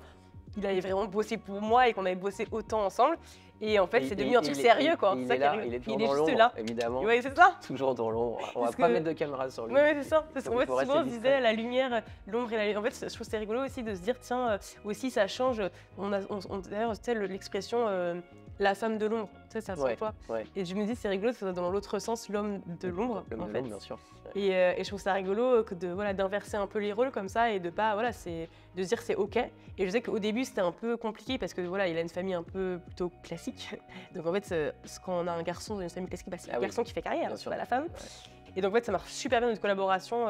il avait vraiment bossé pour moi et qu'on avait bossé autant ensemble. Et en fait, c'est devenu un truc sérieux, quoi. Il C'est ça est qui est là, rigolo. il est toujours Il est dans juste l'ombre, là. évidemment. Ouais, c'est ça. Toujours dans l'ombre. On va Parce pas que- mettre de caméra sur lui. Ouais, c'est ça. Parce qu'en Il fait, faut rester souvent, on se discret. disait la lumière, l'ombre et la lumière. En fait, je trouve que c'est rigolo aussi de se dire, tiens, aussi, ça change. D'ailleurs, tu sais, l'expression la femme de l'ombre, tu sais, ça Ouais, toi. ouais. Et je me dis, c'est rigolo, c'est dans l'autre sens, l'homme de l'ombre, L'homme en de fait. l'ombre, bien sûr. Et je trouve ça rigolo que d'inverser un peu les rôles comme ça et de pas, voilà, de se dire c'est ok. Et je sais qu'au début, c'était un peu compliqué parce que voilà, il a une famille un peu plutôt classique. Donc en fait, quand on a un garçon dans une famille classique, c'est le garçon qui fait carrière, Bien c'est sûr. pas la femme. Ouais. Et donc en fait, ça marche super bien notre collaboration.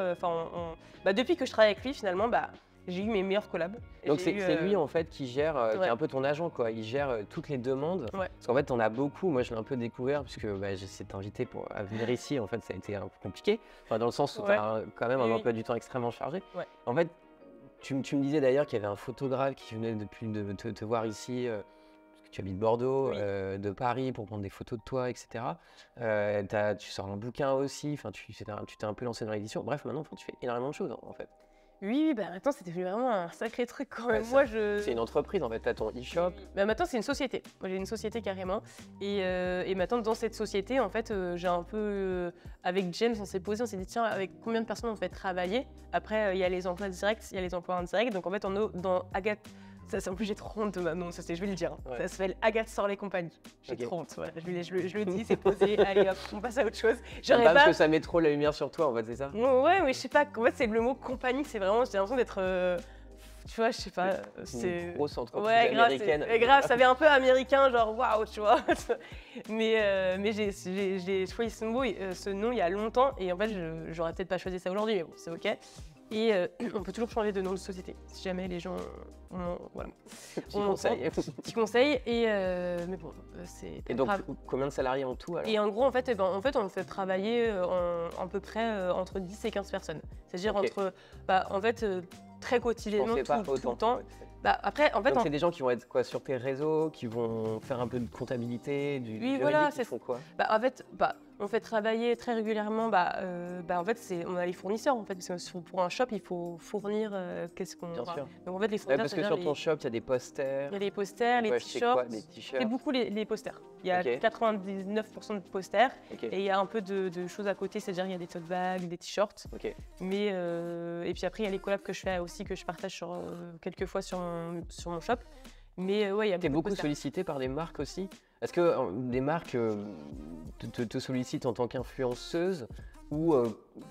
Depuis que je travaille avec lui, finalement, j'ai eu mes meilleurs collabs. Donc J'ai c'est eu, lui en fait qui gère, qui est ouais. un peu ton agent quoi. Il gère toutes les demandes. Ouais. Parce qu'en fait t'en as beaucoup. Moi je l'ai un peu découvert puisque j'ai été invité à venir ici. En fait ça a été un peu compliqué. Enfin dans le sens où Ouais. tu as quand même un Oui, emploi du temps extrêmement chargé. Ouais. En fait tu me disais d'ailleurs qu'il y avait un photographe qui venait depuis de te voir ici. Parce que tu habites Bordeaux, Oui. de Paris pour prendre des photos de toi, etc. Tu sors un bouquin aussi. Enfin tu t'es un peu lancé dans l'édition. Bref maintenant tu fais énormément de choses en fait. Oui, maintenant, c'était devenu vraiment un sacré truc quand même. Ouais, Moi, C'est une entreprise en fait. Tu as ton e-shop. Maintenant, c'est une société. Moi, j'ai une société carrément. Et maintenant, dans cette société, en fait, j'ai un peu. Avec James, on s'est posé, on s'est dit, tiens, avec combien de personnes on fait travailler? Après, il y a les emplois directs, il y a les emplois indirects. Donc, en fait, dans Agathe. En plus, j'ai trop honte de ma nom, je vais le dire. Ouais. Ça s'appelle Agathe Sorlet Compagnie. J'ai Ok. trop honte. Voilà. Je le dis, c'est posé. Allez hop, on passe à autre chose. J'aime pas parce que ça met trop la lumière sur toi en fait, c'est ça? Ouais, mais je sais pas. En fait, c'est le mot compagnie, c'est vraiment. J'ai l'impression d'être. Tu vois, je sais pas. Une grosse entreprise Ouais, grave, américaine. grave, ça fait un peu américain, genre waouh, tu vois. mais j'ai choisi ce nom il y a longtemps et en fait, j'aurais peut-être pas choisi ça aujourd'hui, mais bon, c'est ok. Et on peut toujours changer de nom de société si jamais les gens voilà. Petit On conseil. Petit conseil et mais bon, c'est pas Et donc grave. combien de salariés en tout alors? Et en gros, en fait, on fait travailler à peu près entre 10 et 15 personnes. C'est-à-dire Ok. entre, en fait, très Je quotidiennement, pensais pas tout autant. le temps. Ouais. Après, en fait, Donc c'est des gens qui vont être quoi sur tes réseaux, qui vont faire un peu de comptabilité, du Oui, juridique, voilà, ils font quoi? en fait, on fait travailler très régulièrement. En fait, on a les fournisseurs en fait, parce que pour un shop, il faut fournir qu'est-ce qu'on. Bien sûr. Donc en fait, les Ouais, fournisseurs, parce que sur ton shop, il y a des posters. il y a les posters, On les peut acheter quoi? t-shirts. Des t-shirts. C'est beaucoup les posters. Il y a Ok. 99% de posters Ok. et il y a un peu de choses à côté, c'est-à-dire il y a des tote bags, des t-shirts. Ok. Mais et puis après, il y a les collabs que je fais aussi, que je partage quelques fois sur mon shop. Mais ouais, il y a T'es beaucoup de beaucoup posters. sollicité par des marques aussi? Est-ce que des marques te sollicitent en tant qu'influenceuse ou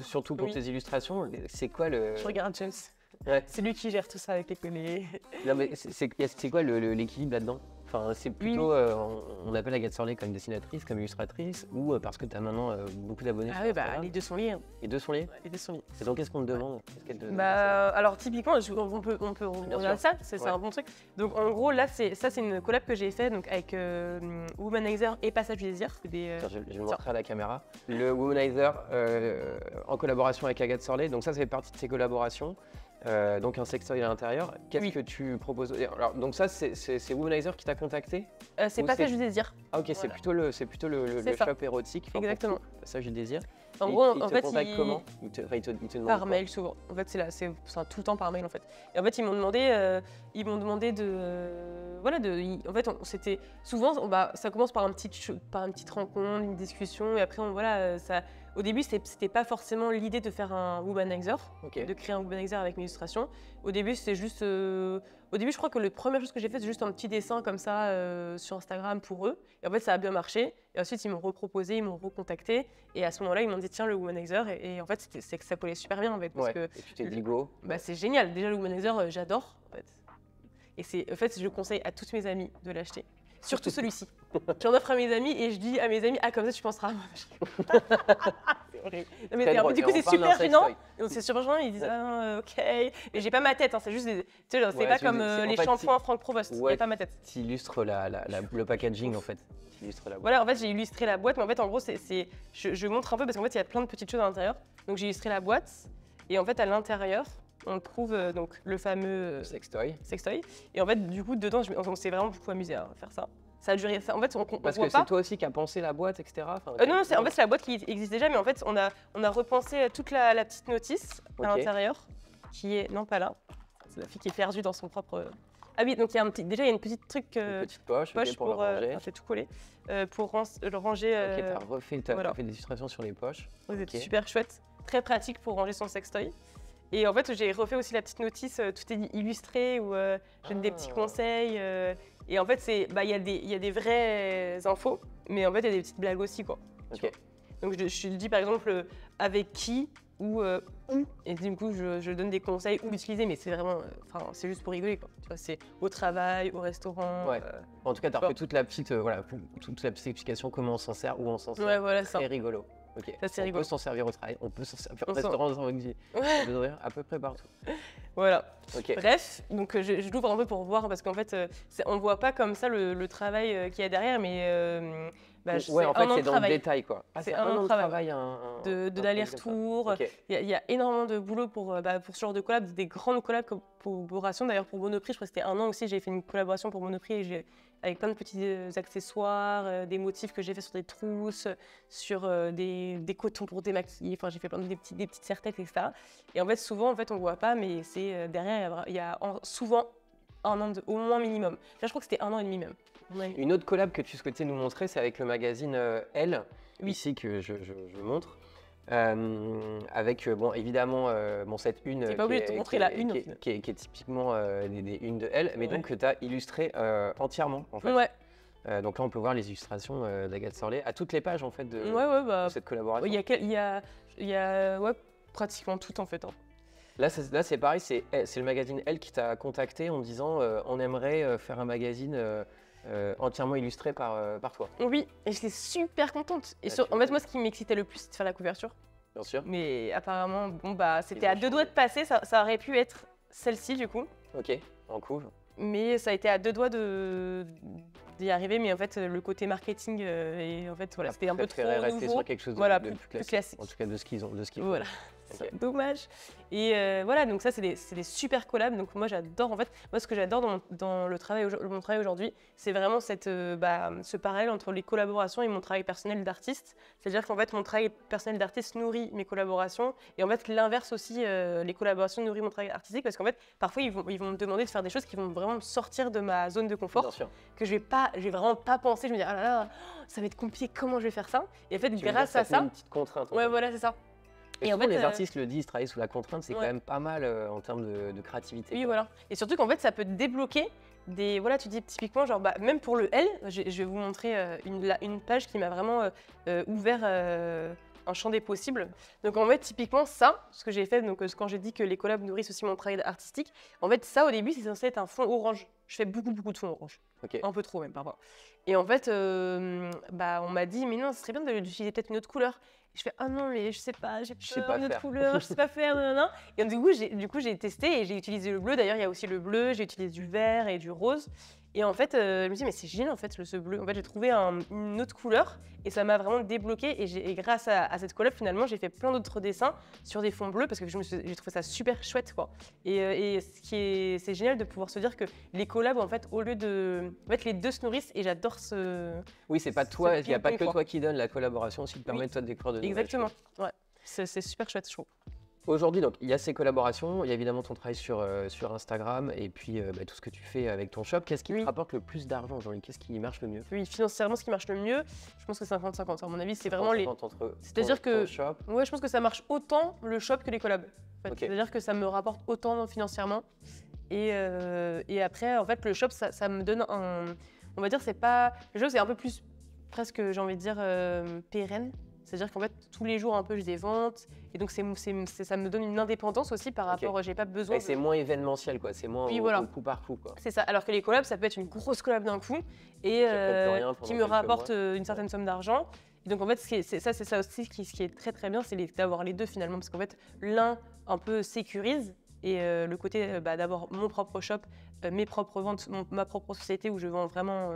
surtout pour Oui. tes illustrations? C'est quoi le... Je regarde James. Ouais. C'est lui qui gère tout ça avec les... Non, mais c'est quoi l'équilibre là-dedans? Enfin, c'est plutôt, on appelle Agathe Sorlet comme dessinatrice, comme illustratrice, ou parce que tu as maintenant beaucoup d'abonnés Ah sur oui, Instagram? les deux sont liés. Hein. Les deux sont liés? Les deux sont liés. Et donc, qu'est-ce qu'on te demande? Qu'est-ce qu'elle te demande? Alors typiquement, on peut Bien regarder sûr. ça, c'est Ouais. un bon truc. Donc en gros, là, c'est une collab que j'ai fait donc, avec Womanizer et Passage du Désir. C'est des, Tiens, je vais le montrer à la caméra. Le Womanizer en collaboration avec Agathe Sorlet. Donc ça fait partie de ses collaborations. Donc un sextoy à l'intérieur. Qu'est-ce Oui. que tu proposes? Alors, donc ça, c'est Womanizer qui t'a contacté? c'est Ou Passage c'est- du Désir. Ah ok, c'est Voilà. plutôt le C'est ça. shop érotique. Enfin, pour Exactement. tout, ça je désire. En Et gros, il en te fait, contacte comment? Il te demande par quoi? mail souvent. En fait, c'est tout le temps par mail en fait. Et en fait, ils m'ont demandé en fait, c'était souvent, ça commence par une petite rencontre, une discussion, et après, au début, c'était pas forcément l'idée de faire un womanizer, Ok. de créer un womanizer avec mes illustrations. Au début, c'était juste, je crois que la première chose que j'ai fait, c'est juste un petit dessin comme ça sur Instagram pour eux. Et en fait, ça a bien marché. Et ensuite, ils m'ont reproposé, ils m'ont recontacté. Et à ce moment-là, ils m'ont dit tiens, le womanizer. Et en fait, c'est que ça collait super bien en fait, parce Ouais. que Et tu t'es dit go? c'est génial. Déjà, le womanizer, j'adore en fait. Et en fait, je conseille à toutes mes amies de l'acheter. Surtout celui-ci. J'en offre à mes amis et je dis à mes amis, ah comme ça tu penseras à moi. C'est horrible. Non, mais Très drôle. du coup Et c'est on parle d'un super gênant. sextoy. C'est super gênant, ils disent ok. Mais j'ai pas ma tête, hein, c'est juste des... Tu sais, genre, c'est Ouais, pas c'est- comme c'est- en les fait, shampoings Franck Provost, il Ouais. n'y a pas ma tête. Tu illustres le packaging en fait. Tu illustres la boîte. Voilà, en fait j'ai illustré la boîte, mais en fait en gros je montre un peu parce qu'en fait il y a plein de petites choses à l'intérieur. Donc j'ai illustré la boîte et en fait à l'intérieur on trouve donc le fameux Le sextoy. sextoy. Et en fait du coup dedans on s'est vraiment beaucoup amusé à faire ça. Ça a duré, en fait on Parce voit que pas. c'est toi aussi qui as pensé la boîte, etc. Enfin, Non, en fait, c'est la boîte qui existe déjà, mais en fait, on a repensé toute la petite notice Ok. à l'intérieur, qui est, non pas là, c'est la fille qui est perdue dans son propre Ah oui, donc il y a déjà il y a une petite truc Une petite poche, ok, pour le ranger. c'est tout collé pour le ranger. Ok, t'as voilà. fait des illustrations sur les poches. Ouais, Ok. c'est super chouette, très pratique pour ranger son sextoy. Et en fait, j'ai refait aussi la petite notice, tout est illustré où je donne des petits conseils. Et en fait, il y a des vraies infos, mais en fait, il y a des petites blagues aussi, quoi. Ok. Donc je dis par exemple avec qui ou où, et du coup je donne des conseils où l'utiliser, mais c'est vraiment, c'est juste pour rigoler, quoi. Tu vois, c'est au travail, au restaurant. Ouais. En tout cas, t'as refait toute la petite, toute la petite explication comment on s'en sert, où on s'en sert. Ouais, voilà, ça. Très rigolo. Ok. Ça, c'est On rigolo. peut s'en servir au travail, on peut s'en servir au On s'en- restaurant, on peut s'en servir à peu près partout. Voilà. Ok. Bref, donc je l'ouvre un peu pour voir parce qu'en fait, on ne voit pas comme ça le travail qu'il y a derrière, mais Ouais, en c'est un fait, an c'est de dans le travail. détail, quoi. Ah, C'est c'est un an de an de travail. travail, De l'aller-retour. Ok. Il y a énormément de boulot pour ce genre de collab, des grandes collaborations. D'ailleurs, pour Monoprix, je crois que c'était un an aussi, j'ai fait une collaboration pour Monoprix avec plein de petits accessoires, des motifs que j'ai fait sur des trousses, sur des cotons pour démaquiller. Enfin, j'ai fait des petites serre-têtes, etc. Et en fait, souvent, on ne voit pas, mais c'est derrière, il y a souvent un an au moins minimum. Là, je crois que c'était 1 an et demi même. Une autre collab que tu souhaitais nous montrer, c'est avec le magazine Elle, Oui. ici que je montre. Avec, bon, évidemment, cette une T'es pas obligé de te montrer la une, au final. qui est typiquement des unes de Elle, mais Ouais. donc que tu as illustré entièrement, en fait. Ouais, Donc là, on peut voir les illustrations d'Agathe Sorlet à toutes les pages, en fait, de ouais, cette collaboration. il y a pratiquement tout en fait. Hein. Là, c'est pareil, c'est le magazine Elle qui t'a contacté en disant on aimerait faire un magazine entièrement illustré par toi. Oui, et j'étais super contente. Et Ah, tu en fait, moi, ce qui m'excitait le plus, c'était de faire la couverture. Bien sûr. Mais apparemment, c'était Ils ont à deux doigts changé. de passer. Ça aurait pu être celle-ci, du coup. Ok, en couve. Mais ça a été à deux doigts d'y arriver. Mais en fait, le côté marketing, et en fait, voilà, c'était un peu trop préféré rester nouveau. sur quelque chose Voilà, de plus classique. En tout cas, de ce qu'ils ont. Voilà. Ok. Dommage. Et voilà, donc ça, c'est des super collabs. Donc moi, j'adore. En fait, moi, ce que j'adore dans mon travail aujourd'hui, c'est vraiment ce parallèle entre les collaborations et mon travail personnel d'artiste. C'est-à-dire qu'en fait, mon travail personnel d'artiste nourrit mes collaborations. Et en fait, l'inverse aussi, les collaborations nourrissent mon travail artistique. Parce qu'en fait, parfois, ils vont me demander de faire des choses qui vont vraiment me sortir de ma zone de confort. Bien sûr. Que je vais vraiment pas penser. Je me dis, ah là là, ça va être compliqué, comment je vais faire ça? Et en fait, Tu veux dire, grâce à te met ça. une petite contrainte. en Ouais, fait. voilà, c'est ça. Et Et en souvent, fait, les artistes le disent, travailler sous la contrainte, c'est quand ouais. même pas mal en termes de créativité. Oui, quoi. voilà. Et surtout qu'en fait, ça peut débloquer des. Voilà, tu dis typiquement, genre, même pour le L, je vais vous montrer une page qui m'a vraiment ouvert un champ des possibles. Donc, en fait, typiquement, ça, ce que j'ai fait, donc quand j'ai dit que les collabs nourrissent aussi mon travail artistique, en fait, ça, au début, c'est censé être un fond orange. Je fais beaucoup de fond orange. Ok. Un peu trop, même, parfois. Et en fait, on m'a dit, mais non, ce serait bien d'utiliser peut-être une autre couleur. Et je fais, ah non, mais je sais pas, j'ai Je sais peur pas d'une autre faire. couleur, je sais pas faire, nanana. Et du coup, j'ai testé et j'ai utilisé le bleu. D'ailleurs, il y a aussi le bleu, j'ai utilisé du vert et du rose. Et en fait, je me dis, mais c'est génial, en fait, ce bleu. En fait, j'ai trouvé une autre couleur et ça m'a vraiment débloqué. Et grâce à cette collab, finalement, j'ai fait plein d'autres dessins sur des fonds bleus parce que j'ai trouvé ça super chouette, quoi. Et c'est génial de pouvoir se dire que les collabs, en fait, au lieu de. En fait, les deux se nourrissent et j'adore ce. Oui, c'est pas toi, il n'y a pas que ping-pong, toi qui donne la collaboration aussi, te permet toi de découvrir de nouvelles Exactement. choses. Ouais. C'est super chouette, je trouve. Aujourd'hui, donc, il y a ces collaborations, il y a évidemment ton travail sur Instagram et puis tout ce que tu fais avec ton shop. Qu'est-ce qui te rapporte le plus d'argent aujourd'hui? Qu'est-ce qui marche le mieux? Oui, financièrement, ce qui marche le mieux, je pense que c'est 50-50. À mon avis, c'est vraiment les. C'est-à-dire que- ton shop. Ouais, je pense que ça marche autant le shop que les collabs. En fait. Ok. C'est-à-dire que ça me rapporte autant financièrement. Et après, en fait, le shop, ça me donne un. On va dire, c'est pas. Le shop, c'est un peu plus, presque, j'ai envie de dire, pérenne. C'est-à-dire qu'en fait, tous les jours, un peu, j'ai des ventes. Et donc, ça me donne une indépendance aussi par Ok. rapport. J'ai pas besoin. Et c'est moins événementiel, quoi. C'est moins Oui, au voilà. coup par coup, quoi. C'est ça. Alors que les collabs, ça peut être une grosse collab d'un coup et après, plus rien qui pendant me quelques rapporte mois. une certaine somme d'argent. Et donc en fait, c'est ça aussi ce qui est très très bien, c'est d'avoir les deux finalement, parce qu'en fait, l'un un peu sécurise et le côté d'avoir mon propre shop, mes propres ventes, ma propre société où je vends vraiment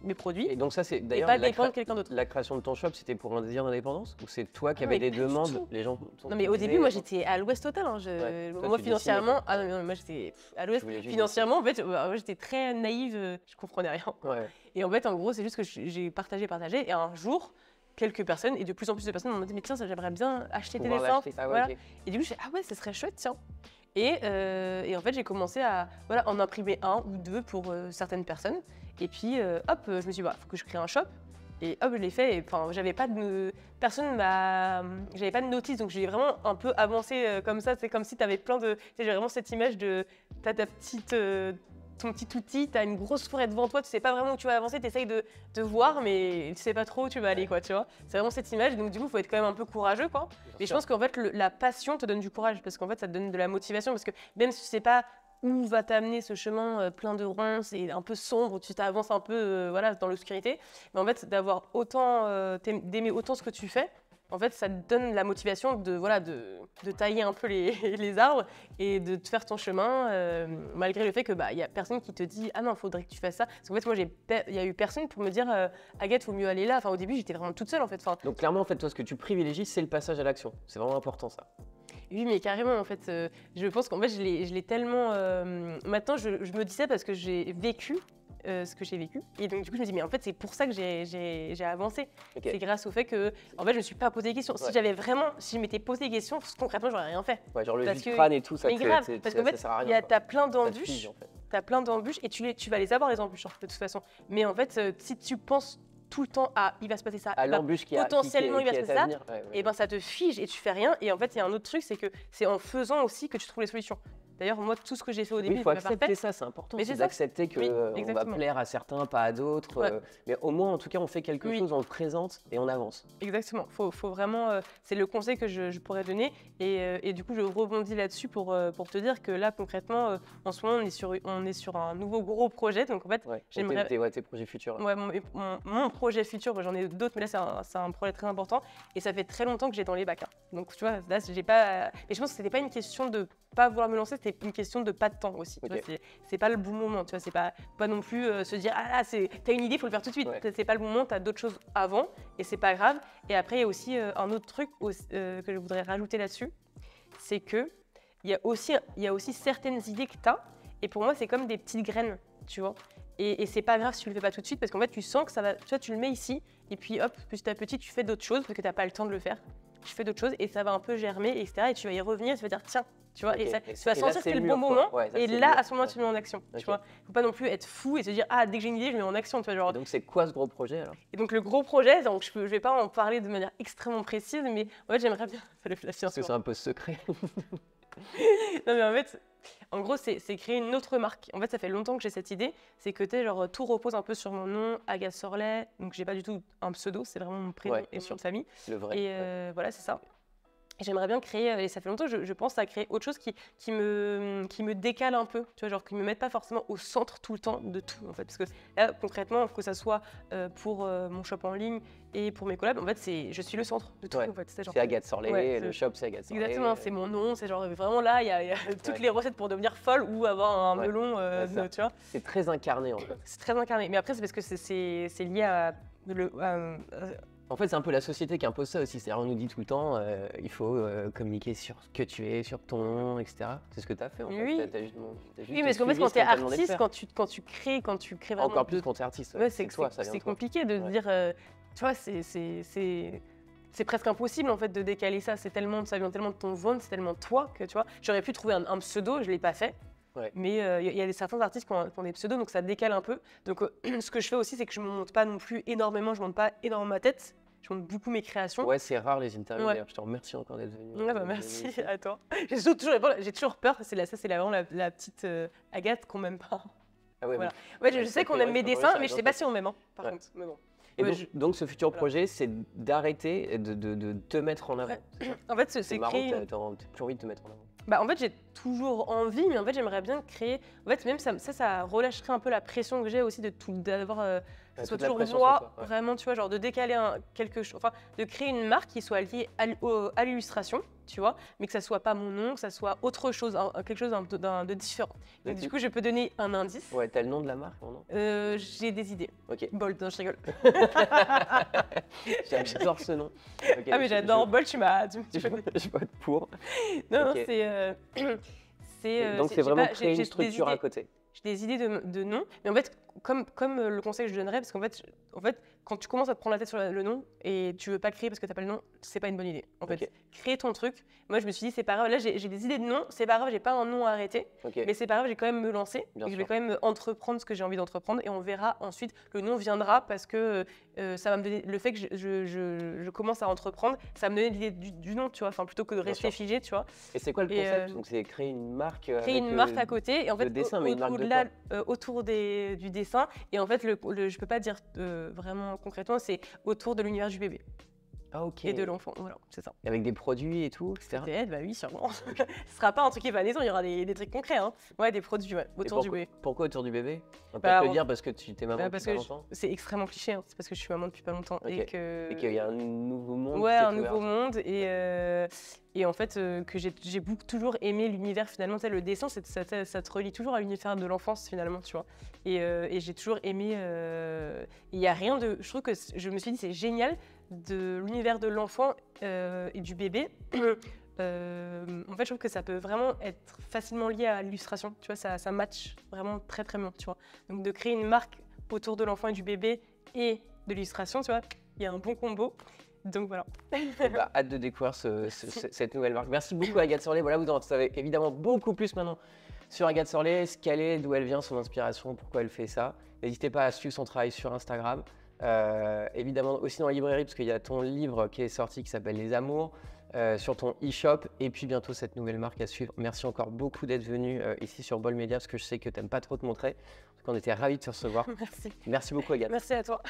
mes produits. Et donc ça, c'est Et d'ailleurs pas dépendre de quelqu'un d'autre. la création de ton shop, c'était pour un désir d'indépendance ou c'est toi qui Ah, avais mais des pas du demandes, tout. les gens Non mais au début, moi j'étais à l'ouest total. Hein. Ouais. Toi, Moi tu financièrement, dessinais, ah non, moi j'étais à l'ouest. Tu voulais juste Financièrement, en fait, moi, j'étais très naïve, je comprenais rien. Ouais. Et en fait, en gros, c'est juste que j'ai partagé. Et un jour, quelques personnes, et de plus en plus de personnes m'ont dit, mais tiens, ça, j'aimerais bien acheter tes Pouvoir dessins. l'acheter. Ah ouais, Voilà. ok. Et du coup, je fais, ah ouais, ça serait chouette, tiens. Et en fait, j'ai commencé à en imprimer un ou deux pour certaines personnes. Et puis, hop, je me suis dit, faut que je crée un shop. Et hop, je l'ai fait. Et j'avais pas de j'avais pas de notice, donc j'ai vraiment un peu avancé comme ça. C'est comme si tu avais plein de. J'ai vraiment cette image de t'as ta petite. Ton petit outil, tu as une grosse forêt devant toi, tu sais pas vraiment où tu vas avancer, tu essayes de voir, mais tu sais pas trop où tu vas aller, quoi, tu vois. C'est vraiment cette image, donc du coup, il faut être quand même un peu courageux, quoi. Mais je pense qu'en fait, la passion te donne du courage, parce qu'en fait, ça te donne de la motivation, parce que même si tu sais pas où va t'amener ce chemin plein de ronces et un peu sombre, où tu t'avances un peu dans l'obscurité, mais en fait, d'avoir autant, d'aimer autant ce que tu fais, en fait, ça te donne la motivation de tailler un peu les arbres et de te faire ton chemin, malgré le fait que y a personne qui te dit « Ah non, il faudrait que tu fasses ça ». Parce qu'en fait, moi, il y a eu personne pour me dire « Agathe, il faut mieux aller là ». Enfin, au début, j'étais vraiment toute seule, en fait. Donc clairement, en fait, toi, ce que tu privilégies, c'est le passage à l'action. C'est vraiment important, ça. Oui, mais carrément, en fait, je pense qu'en fait, je l'ai tellement... Maintenant, je me dis ça parce que j'ai vécu ce que j'ai vécu. Et donc, du coup, je me dis, mais en fait, c'est pour ça que j'ai avancé. C'est grâce au fait que, en fait, je me suis pas posé des questions. Si j'avais vraiment, si je m'étais posé des questions, concrètement, j'aurais rien fait. Ouais, genre le Vitrane et tout, ça, mais grave, parce qu'en fait, sert à rien. T'as plein d'embûches. T'as plein d'embûches et tu vas les avoir, les embûches, de toute façon. Mais en fait, si tu penses tout le temps il va se passer ça, l'embûche potentiellement il va se passer ça, et ouais. ça te fige et tu fais rien. Et en fait, il y a un autre truc, c'est que c'est en faisant aussi que tu trouves les solutions. D'ailleurs, moi, tout ce que j'ai fait au début, il faut accepter ça, c'est important. C'est d'accepter qu'on va plaire à certains, pas à d'autres. Mais au moins, en tout cas, on fait quelque chose, on le présente et on avance. Exactement. Faut vraiment. C'est le conseil que je pourrais donner. Et du coup, je rebondis là-dessus pour te dire que là, concrètement, en ce moment, on est sur un nouveau gros projet. Donc, en fait, j'aimerais. Tes projets futurs. Ouais, mon projet futur, j'en ai d'autres, mais là, c'est un projet très important. Et ça fait très longtemps que j'ai dans les bacs. Donc, tu vois, là, j'ai pas. Et je pense que c'était pas une question de pas vouloir me lancer, c'était une question de pas de temps aussi. C'est pas le bon moment, tu vois, c'est pas non plus se dire ah là, t'as une idée, faut le faire tout de suite. C'est pas le bon moment, t'as d'autres choses avant et c'est pas grave. Et après, il y a aussi un autre truc que je voudrais rajouter là-dessus, c'est que il y a aussi certaines idées que t'as, et pour moi, c'est comme des petites graines, tu vois. Et c'est pas grave si tu le fais pas tout de suite, parce qu'en fait, tu sens que ça va, tu vois, tu le mets ici, et puis hop, petit à petit, tu fais d'autres choses parce que t'as pas le temps de le faire. Tu fais d'autres choses et ça va un peu germer, etc. Et tu vas y revenir, tu vas dire tiens, tu vois, et tu vas sentir que c'est le bon moment. Et là, à ce moment-là, tu le mets en action. Tu vois, faut pas non plus être fou et se dire ah, dès que j'ai une idée, je le mets en action. Tu vois, genre. Donc c'est quoi ce gros projet alors? Et donc le gros projet, donc je vais pas en parler de manière extrêmement précise, mais en fait, j'aimerais bien. Parce que c'est un peu secret. Non mais en fait, en gros, c'est créer une autre marque. En fait, ça fait longtemps que j'ai cette idée. C'est que genre tout repose un peu sur mon nom, Agathe Sorlet. Donc j'ai pas du tout un pseudo, c'est vraiment mon prénom et mon nom de famille. Le vrai. Et voilà, c'est ça. J'aimerais bien créer, et ça fait longtemps que je pense à créer autre chose qui me décale un peu, tu vois, genre qui me mette pas forcément au centre tout le temps de tout, en fait. Parce que là, concrètement, que ça soit pour mon shop en ligne et pour mes collabs, en fait, je suis le centre de tout, en fait. C'est Agathe Sorlet, le shop, c'est Agathe Sorlet. Exactement, c'est mon nom, c'est genre vraiment là, il y a toutes les recettes pour devenir folle ou avoir un melon, tu vois. C'est très incarné, en fait. C'est très incarné, mais après, c'est parce que c'est lié à... En fait, c'est un peu la société qui impose ça aussi. C'est-à-dire, on nous dit tout le temps, il faut communiquer sur ce que tu es, sur ton nom, etc. C'est ce que tu as fait, en fait. Oui, oui, parce qu'en fait, quand tu es artiste, quand tu crées vraiment... Encore plus quand tu es artiste. Ouais, c'est compliqué de dire... tu vois, c'est presque impossible, en fait, de décaler ça. Ça vient tellement de ton ventre, c'est tellement toi que, tu vois... J'aurais pu trouver un pseudo, je ne l'ai pas fait. Mais il y a certains artistes qui ont des pseudos, donc ça décale un peu. Donc, ce que je fais aussi, c'est que je ne me monte pas non plus énormément, je ne monte pas énormément ma tête. Je montre beaucoup mes créations. Ouais, c'est rare les interviews. D'ailleurs, je te remercie encore d'être venu. Ouais, merci à toi. J'ai toujours peur. Ça, c'est vraiment la petite Agathe qu'on m'aime pas. Ah ouais, voilà. Ouais, je sais qu'on aime mes dessins, mais je sais pas si on m'aime, par contre. Mais bon. Et donc, ce futur projet, c'est d'arrêter de te mettre en avant. En fait, c'est marrant, t'as plus envie de te mettre en avant. Bah, en fait, j'ai toujours envie, mais en fait, j'aimerais bien créer. En fait, même ça relâcherait un peu la pression que j'ai aussi d'avoir. Que ce soit toujours moi, vraiment, tu vois, genre de décaler quelque chose, enfin, de créer une marque qui soit liée à l'illustration, tu vois, mais que ça soit pas mon nom, que ça soit autre chose, quelque chose de différent. Donc, du coup, je peux donner un indice. Ouais, t'as le nom de la marque, non? J'ai des idées. Ok. Bolt, non, je rigole. J'adore ce nom. Okay, mais j'adore Bolt, tu je vote pour. Non, donc c'est vraiment créer une structure à côté. J'ai des idées de noms, mais en fait, comme le conseil que je donnerais, parce qu'en fait, quand tu commences à te prendre la tête sur le nom et tu veux pas le créer parce que t'as pas le nom, c'est pas une bonne idée. En fait, crée ton truc. Moi, je me suis dit, c'est pas grave. Là, j'ai des idées de nom, c'est pas grave, j'ai pas un nom à arrêter, mais c'est pas grave, j'ai quand même me lancer. Je vais quand même entreprendre ce que j'ai envie d'entreprendre et on verra ensuite. Le nom viendra parce que ça va me donner le fait que je commence à entreprendre, ça va me donner l'idée du nom, tu vois, enfin plutôt que de rester figé, tu vois. Et c'est quoi le concept? Donc c'est créer une marque. Créer une marque à côté et en fait dessin, mais une marque au-delà autour du dessin et en fait je peux pas dire vraiment concrètement, c'est autour de l'univers du bébé. Ah, ok. Et de l'enfant, voilà, c'est ça. Avec des produits et tout, etc. Peut-être, bah oui, sûrement. Ce sera pas un truc évanescent, il y aura des trucs concrets, hein. Ouais, des produits autour du bébé. Pourquoi autour du bébé? On peut Bah, te le dire parce que tu t'es maman depuis pas longtemps. C'est extrêmement cliché, hein. C'est parce que je suis maman depuis pas longtemps et qu'il y a un nouveau monde. Ouais, un nouveau monde et en fait que j'ai toujours aimé l'univers finalement. Tu sais, le dessin, ça te relie toujours à l'univers de l'enfance finalement, tu vois. Et j'ai toujours aimé. Il y a rien de. Je trouve que je me suis dit c'est génial de l'univers de l'enfant et du bébé. En fait, je trouve que ça peut vraiment être facilement lié à l'illustration. Tu vois, ça match vraiment très très bien, tu vois. Donc de créer une marque autour de l'enfant et du bébé et de l'illustration, tu vois, il y a un bon combo. Donc voilà. Bah, hâte de découvrir cette nouvelle marque. Merci beaucoup Agathe Sorlet. Voilà, vous en savez évidemment beaucoup plus maintenant sur Agathe Sorlet, ce qu'elle est, d'où elle vient, son inspiration, pourquoi elle fait ça. N'hésitez pas à suivre son travail sur Instagram. Évidemment aussi dans la librairie parce qu'il y a ton livre qui est sorti qui s'appelle Les Amours, sur ton e-shop et puis bientôt cette nouvelle marque à suivre. Merci encore beaucoup d'être venu ici sur Bol Media parce que je sais que tu n'aimes pas trop te montrer. Donc on était ravis de te recevoir. Merci. Merci beaucoup Agathe. Merci à toi.